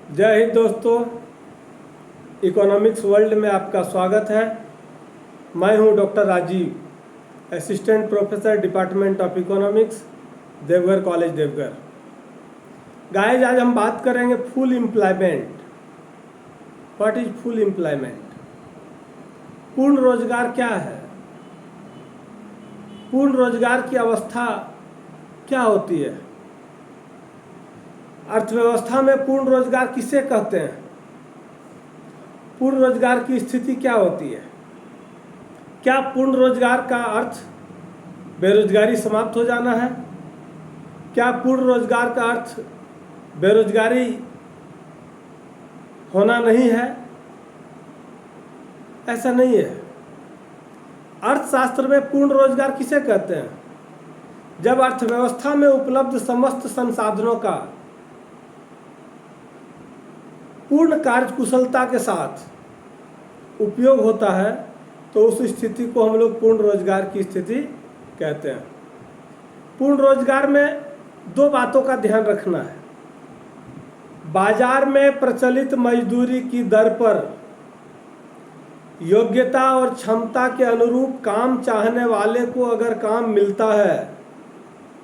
जय हिंद दोस्तों, economics world में आपका स्वागत है। मैं हूं doctor Rajiv, assistant professor department of economics, Deoghar college Deoghar. Guys, आज हम बात करेंगे full employment. What is full employment? पूर्ण रोजगार क्या है? पूर्ण रोजगार की अवस्था क्या होती है? अर्थव्यवस्था में पूर्ण रोजगार किसे कहते हैं? पूर्ण रोजगार की स्थिति क्या होती है? क्या पूर्ण रोजगार का अर्थ बेरोजगारी समाप्त हो जाना है? क्या पूर्ण रोजगार का अर्थ बेरोजगारी होना नहीं है? ऐसा नहीं है। अर्थशास्त्र में पूर्ण रोजगार किसे कहते हैं? जब अर्थव्यवस्था में उपलब्ध समस्त संसाधनों का पूर्ण कार्यकुशलता के साथ उपयोग होता है तो उस स्थिति को हम लोग पूर्ण रोजगार की स्थिति कहते हैं। पूर्ण रोजगार में दो बातों का ध्यान रखना है। बाजार में प्रचलित मजदूरी की दर पर योग्यता और क्षमता के अनुरूप काम चाहने वाले को अगर काम मिलता है,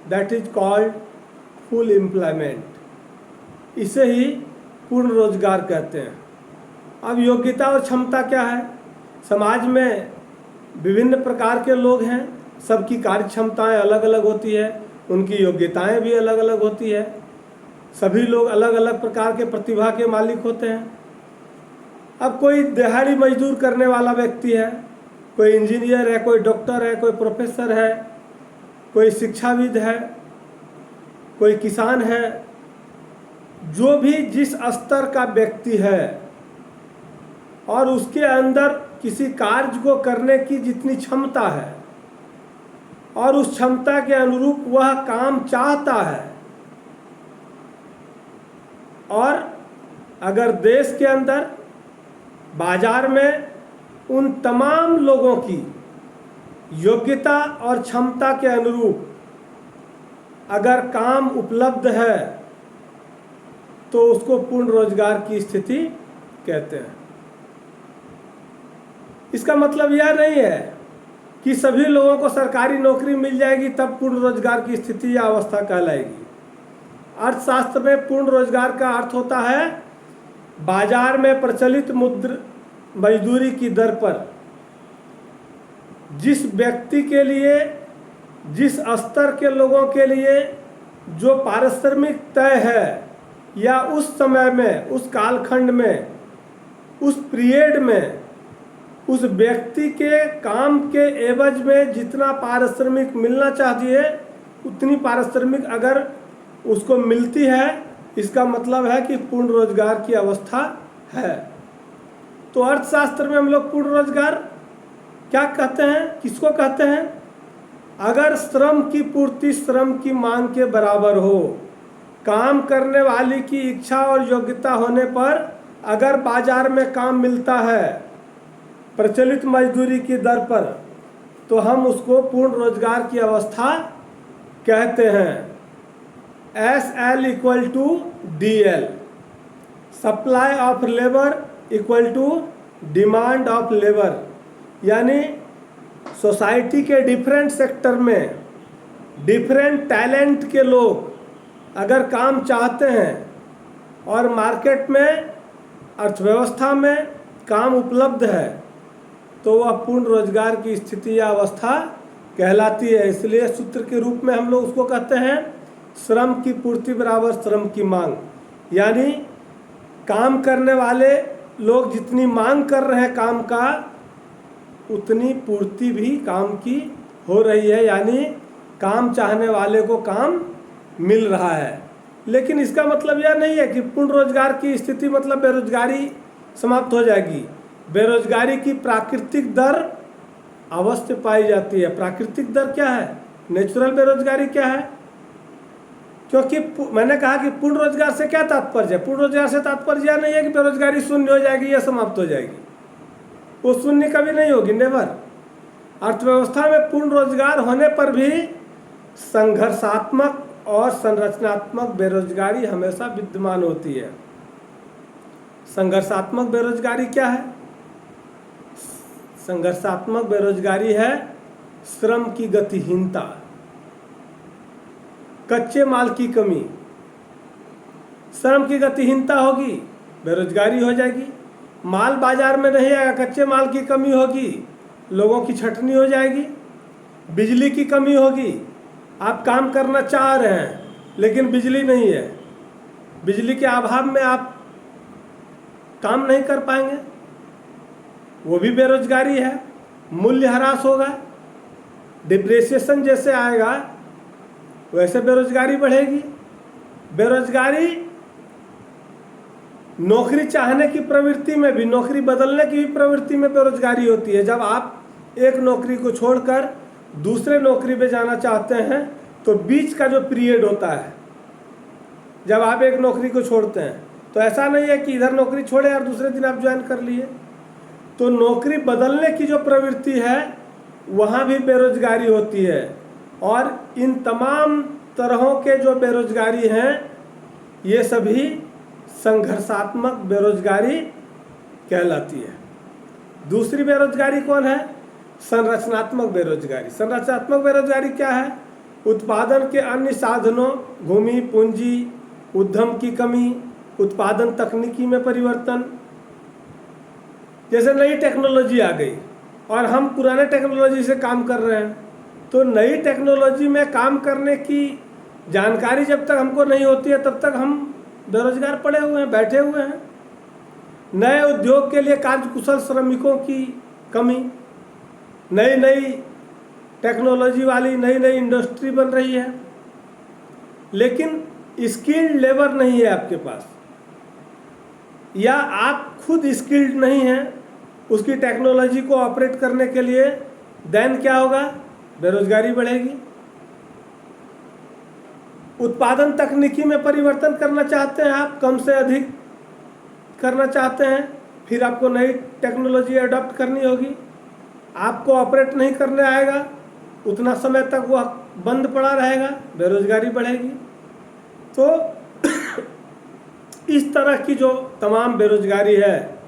that is called full employment. इसे ही पूर्ण रोजगार कहते हैं। अब योग्यता और क्षमता क्या है? समाज में विभिन्न प्रकार के लोग हैं, सबकी कार्य क्षमताएँ अलग अलग होती है, उनकी योग्यताएं भी अलग अलग होती है। सभी लोग अलग अलग प्रकार के प्रतिभा के मालिक होते हैं। अब कोई दिहाड़ी मजदूर करने वाला व्यक्ति है, कोई इंजीनियर है, कोई डॉक्टर है, कोई प्रोफेसर है, कोई शिक्षाविद है, कोई किसान है। जो भी जिस स्तर का व्यक्ति है और उसके अंदर किसी कार्य को करने की जितनी क्षमता है और उस क्षमता के अनुरूप वह काम चाहता है, और अगर देश के अंदर बाजार में उन तमाम लोगों की योग्यता और क्षमता के अनुरूप अगर काम उपलब्ध है तो उसको पूर्ण रोजगार की स्थिति कहते हैं। इसका मतलब यह नहीं है कि सभी लोगों को सरकारी नौकरी मिल जाएगी तब पूर्ण रोजगार की स्थिति या अवस्था कहलाएगी। अर्थशास्त्र में पूर्ण रोजगार का अर्थ होता है बाजार में प्रचलित मजदूरी की दर पर जिस व्यक्ति के लिए, जिस स्तर के लोगों के लिए जो पारिश्रमिक तय है या उस समय में, उस कालखंड में, उस पीरियड में उस व्यक्ति के काम के एवज में जितना पारिश्रमिक मिलना चाहिए उतनी पारिश्रमिक अगर उसको मिलती है, इसका मतलब है कि पूर्ण रोजगार की अवस्था है। तो अर्थशास्त्र में हम लोग पूर्ण रोजगार क्या कहते हैं, किसको कहते हैं? अगर श्रम की पूर्ति श्रम की मांग के बराबर हो, काम करने वाले की इच्छा और योग्यता होने पर अगर बाजार में काम मिलता है प्रचलित मजदूरी की दर पर, तो हम उसको पूर्ण रोजगार की अवस्था कहते हैं। SL equal to DL, supply of labour equal to demand of labour. यानी सोसाइटी के डिफरेंट सेक्टर में डिफरेंट टैलेंट के लोग अगर काम चाहते हैं और मार्केट में, अर्थव्यवस्था में काम उपलब्ध है तो वह पूर्ण रोजगार की स्थिति या अवस्था कहलाती है। इसलिए सूत्र के रूप में हम लोग उसको कहते हैं श्रम की पूर्ति बराबर श्रम की मांग। यानी काम करने वाले लोग जितनी मांग कर रहे हैं काम का, उतनी पूर्ति भी काम की हो रही है, यानी काम चाहने वाले को काम मिल रहा है। लेकिन इसका मतलब यह नहीं है कि पूर्ण रोजगार की स्थिति मतलब बेरोजगारी समाप्त हो जाएगी। बेरोजगारी की प्राकृतिक दर अवश्य पाई जाती है। प्राकृतिक दर क्या है? नेचुरल बेरोजगारी क्या है? क्योंकि मैंने कहा कि पूर्ण रोजगार से क्या तात्पर्य है? पूर्ण रोजगार से तात्पर्य यह नहीं है कि बेरोजगारी शून्य हो जाएगी या समाप्त हो जाएगी। वो शून्य कभी नहीं होगी, नेवर। अर्थव्यवस्था में पूर्ण रोजगार होने पर भी संघर्षात्मक और संरचनात्मक बेरोजगारी हमेशा विद्यमान होती है। संघर्षात्मक बेरोजगारी क्या है? संघर्षात्मक बेरोजगारी है श्रम की गतिहीनता, कच्चे माल की कमी। श्रम की गतिहीनता होगी, बेरोजगारी हो जाएगी। माल बाजार में नहीं आएगा, कच्चे माल की कमी होगी, लोगों की छटनी हो जाएगी। बिजली की कमी होगी, आप काम करना चाह रहे हैं लेकिन बिजली नहीं है, बिजली के अभाव में आप काम नहीं कर पाएंगे, वो भी बेरोजगारी है। मूल्य ह्रास होगा, डिप्रिसिएशन जैसे आएगा वैसे बेरोजगारी बढ़ेगी। बेरोजगारी नौकरी चाहने की प्रवृत्ति में भी, नौकरी बदलने की भी प्रवृत्ति में बेरोजगारी होती है। जब आप एक नौकरी को छोड़कर दूसरे नौकरी पे जाना चाहते हैं तो बीच का जो पीरियड होता है, जब आप एक नौकरी को छोड़ते हैं तो ऐसा नहीं है कि इधर नौकरी छोड़े और दूसरे दिन आप ज्वाइन कर लिए। तो नौकरी बदलने की जो प्रवृत्ति है वहाँ भी बेरोजगारी होती है। और इन तमाम तरहों के जो बेरोजगारी हैं ये सभी संघर्षात्मक बेरोजगारी कहलाती है। दूसरी बेरोजगारी कौन है? संरचनात्मक बेरोजगारी। संरचनात्मक बेरोजगारी क्या है? उत्पादन के अन्य साधनों, भूमि, पूंजी, उद्यम की कमी, उत्पादन तकनीकी में परिवर्तन। जैसे नई टेक्नोलॉजी आ गई और हम पुराने टेक्नोलॉजी से काम कर रहे हैं, तो नई टेक्नोलॉजी में काम करने की जानकारी जब तक हमको नहीं होती है तब तक हम बेरोजगार पड़े हुए हैं, बैठे हुए हैं। नए उद्योग के लिए कार्यकुशल श्रमिकों की कमी, नई नई टेक्नोलॉजी वाली नई नई इंडस्ट्री बन रही है लेकिन स्किल्ड लेबर नहीं है आपके पास, या आप खुद स्किल्ड नहीं हैं उसकी टेक्नोलॉजी को ऑपरेट करने के लिए, देन क्या होगा? बेरोजगारी बढ़ेगी। उत्पादन तकनीकी में परिवर्तन करना चाहते हैं आप, कम से अधिक करना चाहते हैं, फिर आपको नई टेक्नोलॉजी अडॉप्ट करनी होगी। आपको ऑपरेट नहीं करने आएगा, उतना समय तक वह बंद पड़ा रहेगा, बेरोजगारी बढ़ेगी। तो इस तरह की जो तमाम बेरोजगारी है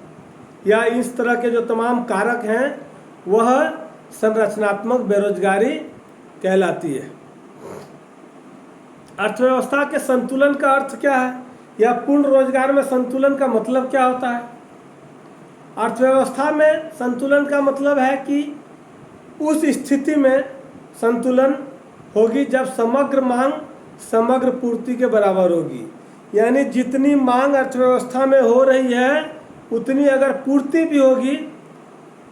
या इस तरह के जो तमाम कारक हैं वह संरचनात्मक बेरोजगारी कहलाती है। अर्थव्यवस्था के संतुलन का अर्थ क्या है, या पूर्ण रोजगार में संतुलन का मतलब क्या होता है? अर्थव्यवस्था में संतुलन का मतलब है कि उस स्थिति में संतुलन होगी जब समग्र मांग समग्र पूर्ति के बराबर होगी। यानी जितनी मांग अर्थव्यवस्था में हो रही है उतनी अगर पूर्ति भी होगी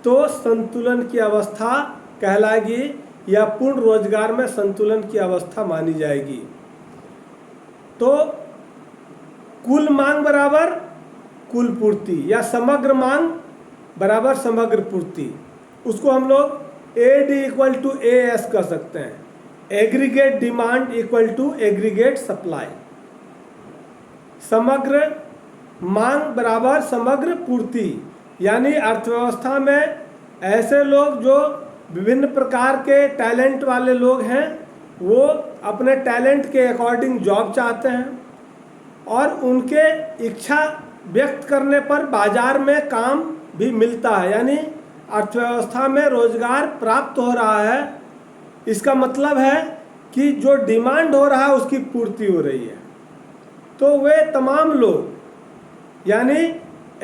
तो संतुलन की अवस्था कहलाएगी या पूर्ण रोजगार में संतुलन की अवस्था मानी जाएगी। तो कुल मांग बराबर कुल पूर्ति या समग्र मांग बराबर समग्र पूर्ति, उसको हम लोग AD इक्वल टू AS कर सकते हैं। Aggregate demand equal to aggregate supply. समग्र मांग बराबर समग्र पूर्ति, यानी अर्थव्यवस्था में ऐसे लोग जो विभिन्न प्रकार के टैलेंट वाले लोग हैं वो अपने टैलेंट के अकॉर्डिंग जॉब चाहते हैं और उनके इच्छा व्यक्त करने पर बाजार में काम भी मिलता है, यानी अर्थव्यवस्था में रोजगार प्राप्त हो रहा है। इसका मतलब है कि जो डिमांड हो रहा है उसकी पूर्ति हो रही है। तो वे तमाम लोग यानी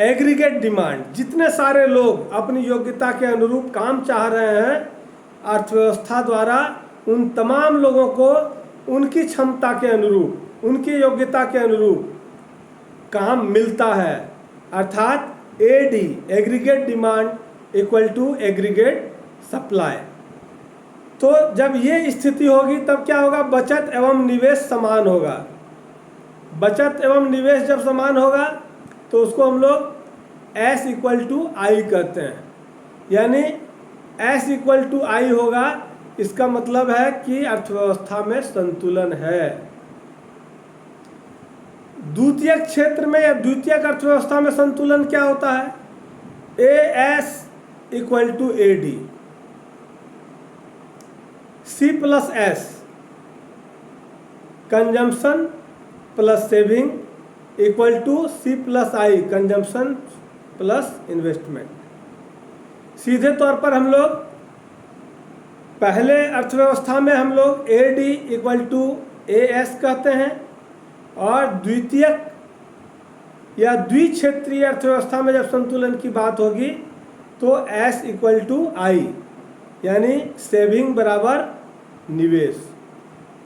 एग्रीगेट डिमांड, जितने सारे लोग अपनी योग्यता के अनुरूप काम चाह रहे हैं, अर्थव्यवस्था द्वारा उन तमाम लोगों को उनकी क्षमता के अनुरूप, उनकी योग्यता के अनुरूप काम मिलता है। अर्थात AD aggregate demand equal to aggregate supply. तो जब ये स्थिति होगी तब क्या होगा? बचत एवं निवेश समान होगा। बचत एवं निवेश जब समान होगा तो उसको हम लोग S इक्वल टू I कहते हैं, यानी S इक्वल टू I होगा। इसका मतलब है कि अर्थव्यवस्था में संतुलन है। द्वितीयक क्षेत्र में या द्वितीयक अर्थव्यवस्था में संतुलन क्या होता है? AS equal to AD, C plus S, consumption plus saving equal to C+I, consumption plus investment. सीधे तौर पर हम लोग पहले अर्थव्यवस्था में हम लोग AD इक्वल टू AS कहते हैं, और द्वितीयक या द्विक्षेत्रीय अर्थव्यवस्था में जब संतुलन की बात होगी तो S इक्वल टू I, यानी सेविंग बराबर निवेश,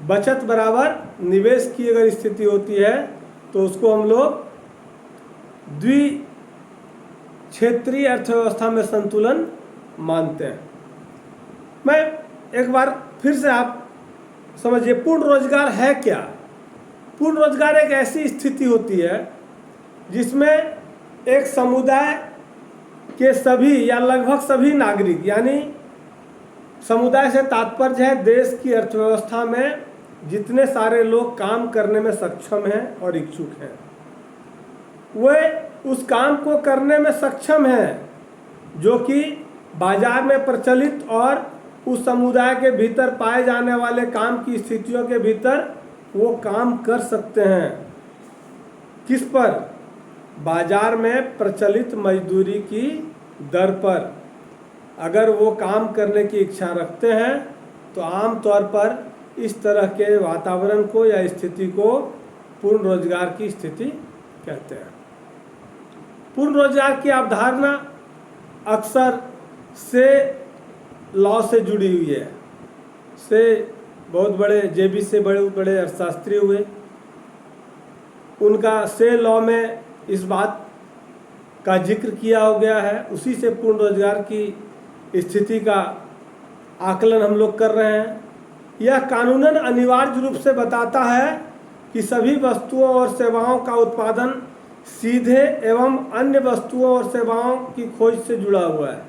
बचत बराबर निवेश की अगर स्थिति होती है तो उसको हम लोग द्विक्षेत्रीय अर्थव्यवस्था में संतुलन मानते हैं। मैं एक बार फिर से आप समझिए, पूर्ण रोजगार है क्या? पूर्ण रोजगार एक ऐसी स्थिति होती है जिसमें एक समुदाय के सभी या लगभग सभी नागरिक, यानी समुदाय से तात्पर्य है देश की अर्थव्यवस्था में जितने सारे लोग काम करने में सक्षम हैं और इच्छुक हैं, वे उस काम को करने में सक्षम हैं जो कि बाजार में प्रचलित और उस समुदाय के भीतर पाए जाने वाले काम की स्थितियों के भीतर वो काम कर सकते हैं। किस पर? बाजार में प्रचलित मजदूरी की दर पर अगर वो काम करने की इच्छा रखते हैं तो आम तौर पर इस तरह के वातावरण को या स्थिति को पूर्ण रोजगार की स्थिति कहते हैं। पूर्ण रोजगार की अवधारणा अक्सर से लॉ से जुड़ी हुई है। से बहुत बड़े JB से बड़े अर्थशास्त्री हुए, उनका से लॉ में इस बात का जिक्र किया हो गया है, उसी से पूर्ण रोजगार की स्थिति का आकलन हम लोग कर रहे हैं। यह कानूनन अनिवार्य रूप से बताता है कि सभी वस्तुओं और सेवाओं का उत्पादन सीधे एवं अन्य वस्तुओं और सेवाओं की खोज से जुड़ा हुआ है,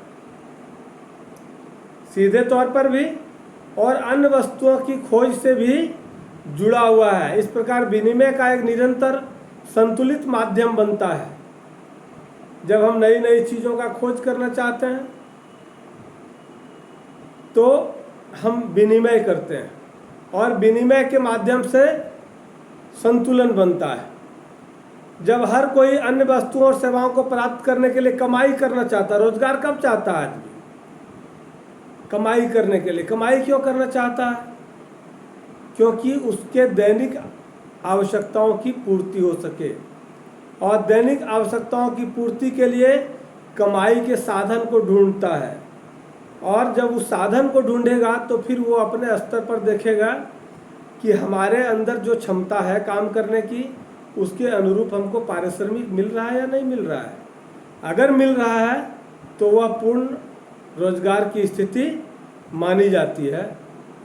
सीधे तौर पर भी और अन्य वस्तुओं की खोज से भी जुड़ा हुआ है। इस प्रकार विनिमय का एक निरंतर संतुलित माध्यम बनता है। जब हम नई नई चीज़ों का खोज करना चाहते हैं तो हम विनिमय करते हैं और विनिमय के माध्यम से संतुलन बनता है। जब हर कोई अन्य वस्तुओं और सेवाओं को प्राप्त करने के लिए कमाई करना चाहता है, रोजगार कब चाहता है आदमी? कमाई करने के लिए। कमाई क्यों करना चाहता है? क्योंकि उसके दैनिक आवश्यकताओं की पूर्ति हो सके, और दैनिक आवश्यकताओं की पूर्ति के लिए कमाई के साधन को ढूंढता है, और जब उस साधन को ढूंढेगा तो फिर वो अपने स्तर पर देखेगा कि हमारे अंदर जो क्षमता है काम करने की, उसके अनुरूप हमको पारिश्रमिक मिल रहा है या नहीं मिल रहा है। अगर मिल रहा है तो वह पूर्ण रोजगार की स्थिति मानी जाती है।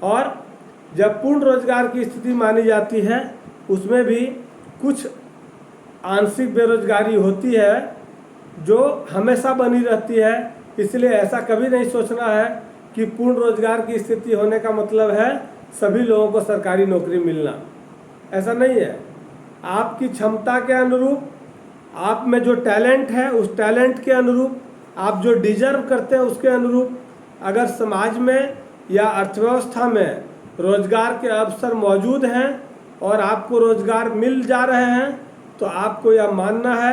और जब पूर्ण रोजगार की स्थिति मानी जाती है उसमें भी कुछ आंशिक बेरोजगारी होती है जो हमेशा बनी रहती है। इसलिए ऐसा कभी नहीं सोचना है कि पूर्ण रोजगार की स्थिति होने का मतलब है सभी लोगों को सरकारी नौकरी मिलना। ऐसा नहीं है। आपकी क्षमता के अनुरूप, आप में जो टैलेंट है उस टैलेंट के अनुरूप, आप जो डिजर्व करते हैं उसके अनुरूप अगर समाज में या अर्थव्यवस्था में रोजगार के अवसर मौजूद हैं और आपको रोजगार मिल जा रहे हैं तो आपको यह मानना है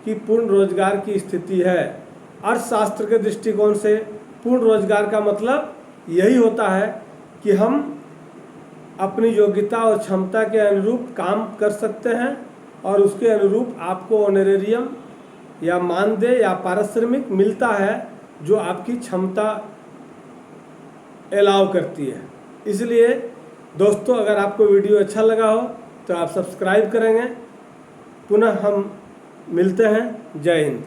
कि पूर्ण रोजगार की स्थिति है। अर्थशास्त्र के दृष्टिकोण से पूर्ण रोजगार का मतलब यही होता है कि हम अपनी योग्यता और क्षमता के अनुरूप काम कर सकते हैं और उसके अनुरूप आपको ऑनरेरियम या मानदेय या पारिश्रमिक मिलता है जो आपकी क्षमता अलाउ करती है। इसलिए दोस्तों, अगर आपको वीडियो अच्छा लगा हो तो आप सब्सक्राइब करेंगे। पुनः हम मिलते हैं। जय हिंद।